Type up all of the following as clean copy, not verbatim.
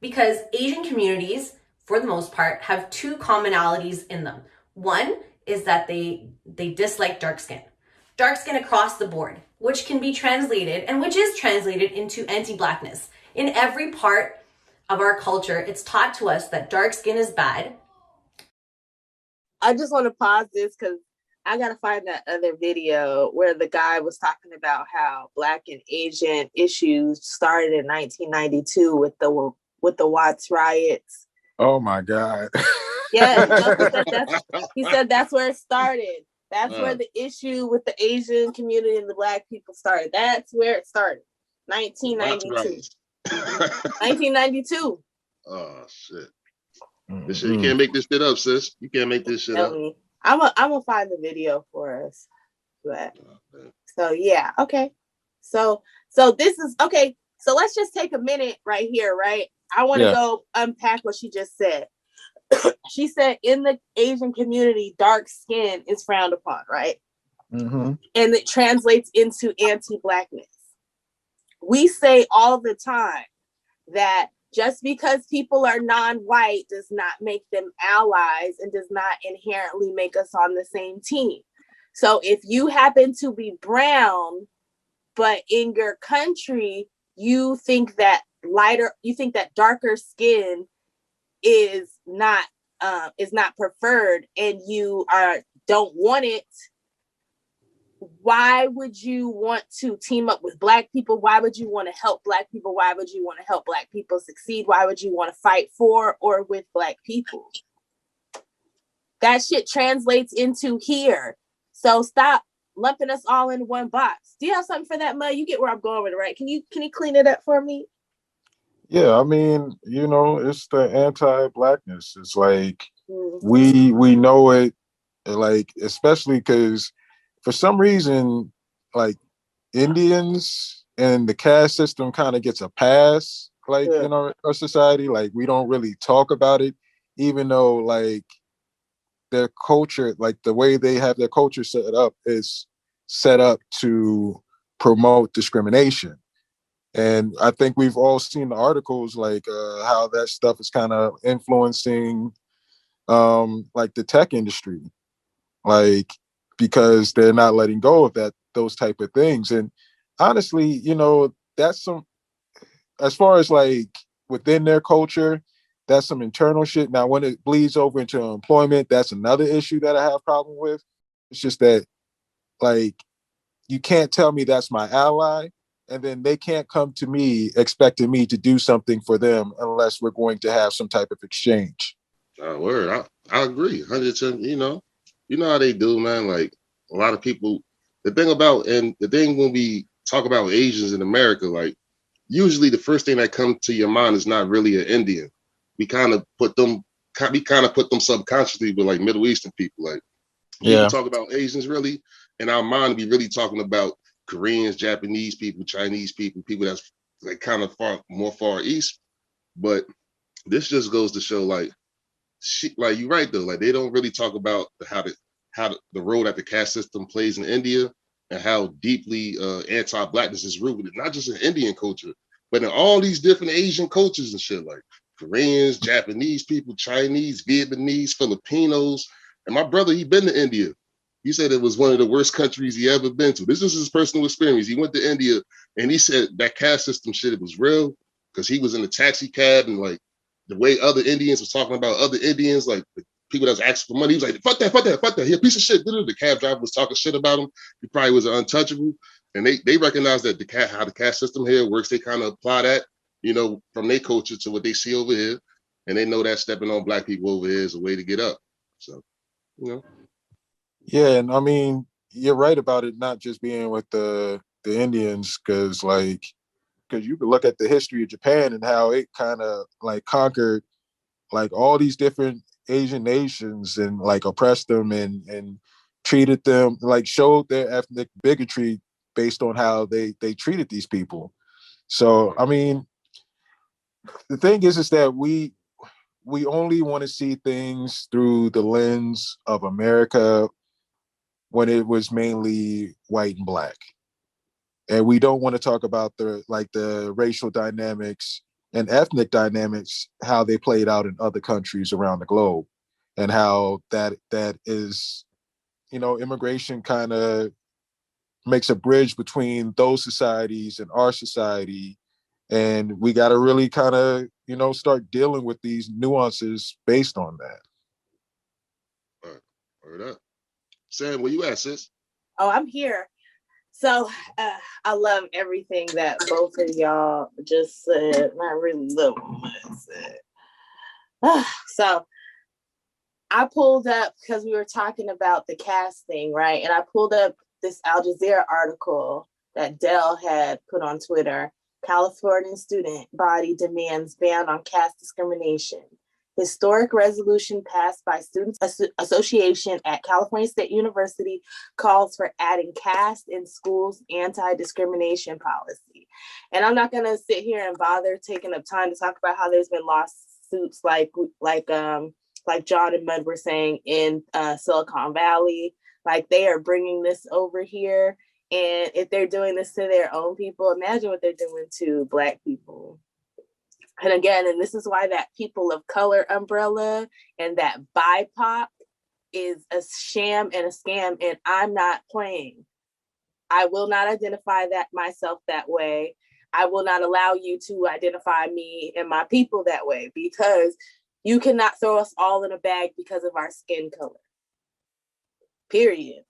because Asian communities, for the most part, have two commonalities in them. One is that they dislike dark skin across the board, which can be translated and which is translated into anti-blackness. In every part of our culture, it's taught to us that dark skin is bad. I just want to pause this because I gotta find that other video where the guy was talking about how Black and Asian issues started in 1992 with the Watts riots. Oh my God! Yeah, no, he said that's where it started. That's where the issue with the Asian community and the Black people started. That's where it started. 1992. 1992. Oh shit! This shit, you can't make this shit up, sis. You can't make this shit up. I'm gonna find the video for us. But, so yeah, okay. So this is okay. So let's just take a minute right here, right? I want to go unpack what she just said. She said in the Asian community, dark skin is frowned upon, right? Mm-hmm. And it translates into anti-Blackness. We say all the time that just because people are non-white does not make them allies and does not inherently make us on the same team. So if you happen to be brown, but in your country, you think that darker skin is not preferred and you don't want it, why would you want to team up with Black people? Why would you want to help Black people? Why would you want to help Black people succeed? Why would you want to fight for or with Black people? That shit translates into here. So stop lumping us all in one box. Do you have something for that, Mud? You get where I'm going with it, right? Can you clean it up for me? Yeah, I mean, it's the anti-Blackness. It's like we know it, like, especially because for some reason, like, Indians and the caste system kind of gets a pass, like, in our society. Like, we don't really talk about it, even though, like, their culture, like, the way they have their culture set up is set up to promote discrimination. And I think we've all seen the articles, like, how that stuff is kind of influencing, like, the tech industry. Like, because they're not letting go of those type of things. And honestly, that's some, as far as like within their culture, that's some internal shit. Now, when it bleeds over into employment, that's another issue that I have problem with. It's just that, like, you can't tell me that's my ally, and then they can't come to me expecting me to do something for them unless we're going to have some type of exchange. Word, I agree, 100%. You know how they do, man. Like, a lot of people, the thing when we talk about Asians in America, like, usually the first thing that comes to your mind is not really an Indian. We kind of put them subconsciously with, like, Middle Eastern people. Like, people talk about Asians, really, in our mind, we really talking about Koreans, Japanese people, Chinese people that's like kind of more far east. But this just goes to show, like, like, you're right though. Like, they don't really talk about how the role that the caste system plays in India and how deeply anti-Blackness is rooted, not just in Indian culture, but in all these different Asian cultures and shit, like Koreans, Japanese people, Chinese, Vietnamese, Filipinos. And my brother, he been to India. He said it was one of the worst countries he ever been to. This is his personal experience. He went to India and he said that caste system shit, it was real, because he was in a taxi cab and, like, the way other Indians was talking about other Indians, like the people that was asking for money, he was like, fuck that. He a piece of shit. The cab driver was talking shit about him. He probably was an untouchable. And they recognize that how the caste system here works. They kind of apply that, from their culture to what they see over here. And they know that stepping on Black people over here is a way to get up. So, Yeah, and I mean, you're right about it not just being with the Indians, because you could look at the history of Japan and how it kind of, like, conquered, like, all these different Asian nations and, like, oppressed them and treated them, like, showed their ethnic bigotry based on how they treated these people. So, I mean, the thing is that we only want to see things through the lens of America when it was mainly white and Black. And we don't want to talk about the racial dynamics and ethnic dynamics, how they played out in other countries around the globe, and how that is, immigration kind of makes a bridge between those societies and our society. And we got to really kind of, start dealing with these nuances based on that. All right. Word up. Sam, where you at, sis? Oh, I'm here. So I love everything that both of y'all just said. I really love what I said. So I pulled up, because we were talking about the casting, right? And I pulled up this Al Jazeera article that Dell had put on Twitter. California student body demands ban on caste discrimination. Historic resolution passed by Students Association at California State University calls for adding caste in schools anti-discrimination policy. And I'm not going to sit here and bother taking up time to talk about how there's been lawsuits like John and Mud were saying in Silicon Valley. Like, they are bringing this over here. And if they're doing this to their own people, imagine what they're doing to Black people. And again, and this is why that people of color umbrella and that BIPOC is a sham and a scam. And I'm not playing. I will not identify myself that way. I will not allow you to identify me and my people that way, because you cannot throw us all in a bag because of our skin color. Period.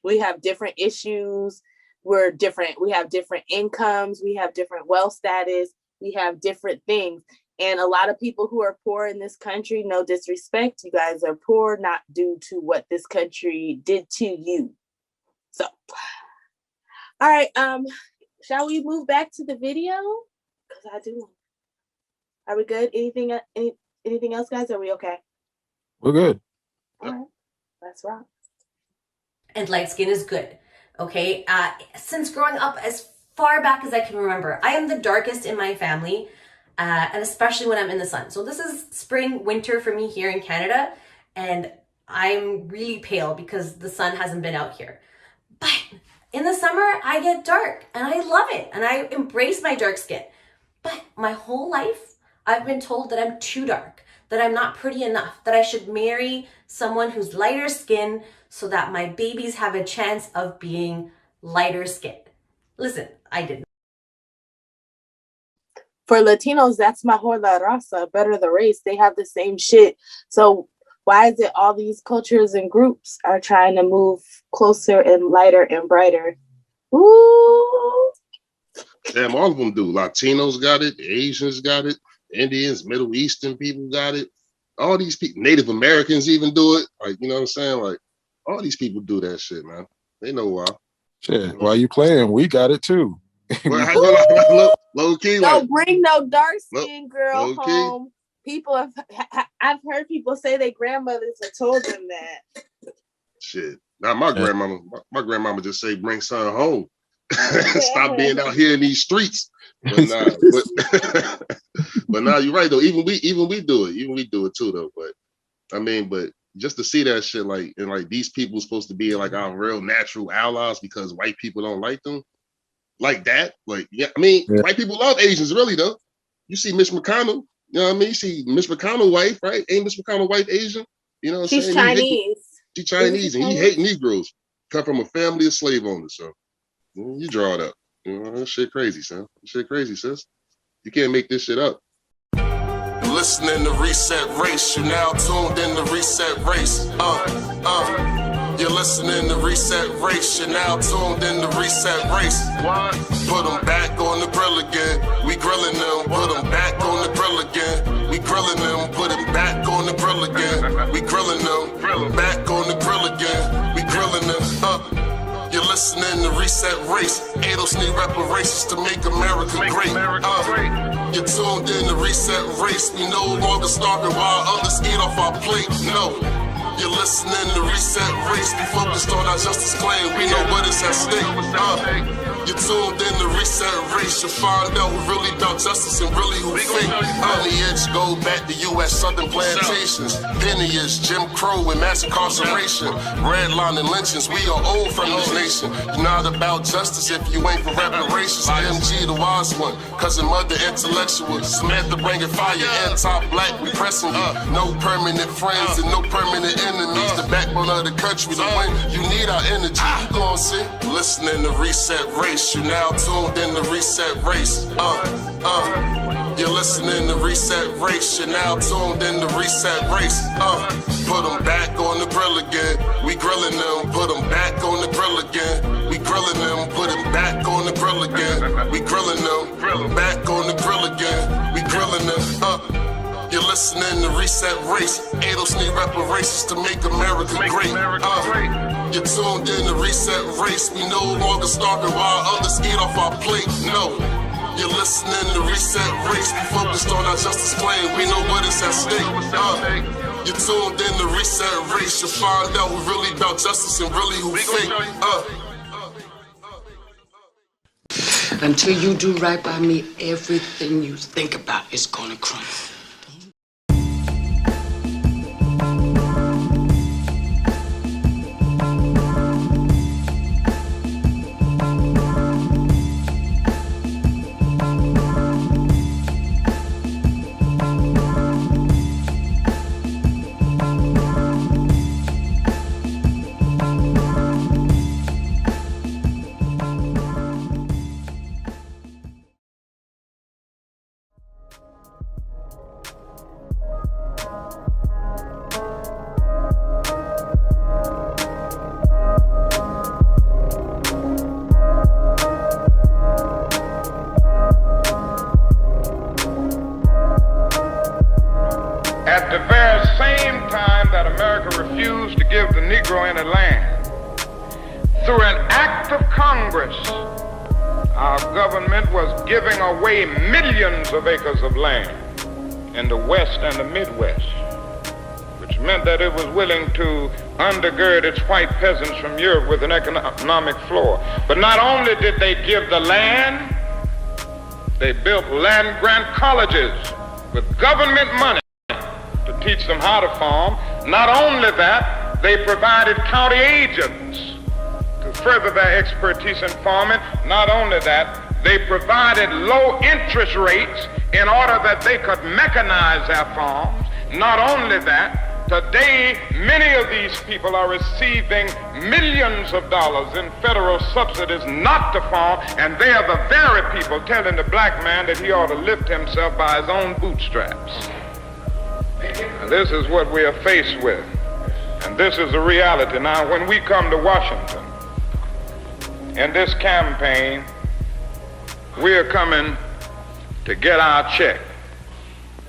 We have different issues. We're different. We have different incomes. We have different wealth status. We have different things. And a lot of people who are poor in this country, no disrespect, you guys are poor not due to what this country did to you. So, all right. Shall we move back to the video? Because I do. Are we good? Anything else, guys? Are we okay? We're good. All right. Let's rock. And light skin is good. Okay. Since growing up as far back as I can remember, I am the darkest in my family, and especially when I'm in the sun. So this is spring, winter for me here in Canada, and I'm really pale because the sun hasn't been out here. But in the summer, I get dark, and I love it, and I embrace my dark skin. But my whole life, I've been told that I'm too dark, that I'm not pretty enough, that I should marry someone who's lighter skinned so that my babies have a chance of being lighter skinned. Listen, I didn't. For Latinos, that's mejor la raza, better the race. They have the same shit. So why is it all these cultures and groups are trying to move closer and lighter and brighter? Ooh. Damn, all of them do. Latinos got it. Asians got it. Indians, Middle Eastern people got it. All these people, Native Americans even do it. Like, you know what I'm saying? Like, all these people do that shit, man. They know why. Shit, while you playing, we got it too. Well, low key, Don't like, bring no dark skinned girl low-key. home. People I've heard people say their grandmothers have told them that. Shit. Now my grandmama just say bring son home. Stop being out here in these streets. But nah, but nah, you're right though. Even we do it. Even we do it too though. But I mean, but just to see that shit, like, and like these people supposed to be like our real natural allies because white people don't like them. Like that. Like, yeah, I mean, white people love Asians, really though. You see Mitch McConnell, you know what I mean? You see Mitch McConnell's wife, right? Ain't Mitch McConnell's wife Asian? You know what I'm saying? She's Chinese. She's Chinese and he hate Negroes. Come from a family of slave owners, so you draw it up. You know, that shit crazy, son. That shit crazy, sis. You can't make this shit up. Listening to Reset Race, you now tuned in to Reset Race. You're listening to Reset Race, you're now tuned in to Reset Race. What? Put them back on the grill again. We grilling them, put them back on the grill again. We grilling them, put them back on the grill again. We grilling them, back on the grill again. We grilling them, You're listening to Reset Race. ADOS need reparations to make America great. You're tuned in to Reset Race. We no longer starving while others eat off our plate. No. You're listening to Reset Race. We focused on our justice claim. We know what is at stake. You tuned in to Reset Race, you'll find out who really about justice and really who fake. Lineage go back to U.S. Southern plantations, lineage, Jim Crow and mass incarceration, redlining lynchings. We are old from this nation. You're not about justice if you ain't for reparations. MG the wise one, cousin mother intellectual, Samantha bringing fire, anti-black, we pressing you. No permanent friends and no permanent enemies. The backbone of the country, to win, you need our energy. You gon' see? Listening to Reset Race, you now tuned in to Reset Race. You're listening to Reset Race, you're now tuned in to Reset Race. Put them back on the grill again. We grilling them, put them back on the grill again. We grilling them, put them back on the grill again. We grilling them, back on the grill again. We grilling them, You're listening to Reset Race. ADOS need reparations to make America great. You're tuned in to Reset Race. We no longer starving while others eat off our plate. No. You're listening to Reset Race. We focused on our justice plan. We know what is at stake. You're tuned in to Reset Race. You'll find out who really about justice and really who fake. Until you do right by me, everything you think about is gonna crumble. At the very same time that America refused to give the Negro any land, through an act of Congress, our government was giving away millions of acres of land in the West and the Midwest, which meant that it was willing to undergird its white peasants from Europe with an economic floor. But not only did they give the land, they built land grant colleges with government money to teach them how to farm. Not only that, they provided county agents to further their expertise in farming. Not only that, they provided low interest rates in order that they could mechanize their farms. Not only that, today many of these people are receiving millions of dollars in federal subsidies not to farm, and they are the very people telling the black man that he ought to lift himself by his own bootstraps. Now, this is what we are faced with, and this is the reality. Now, when we come to Washington in this campaign, we are coming to get our check.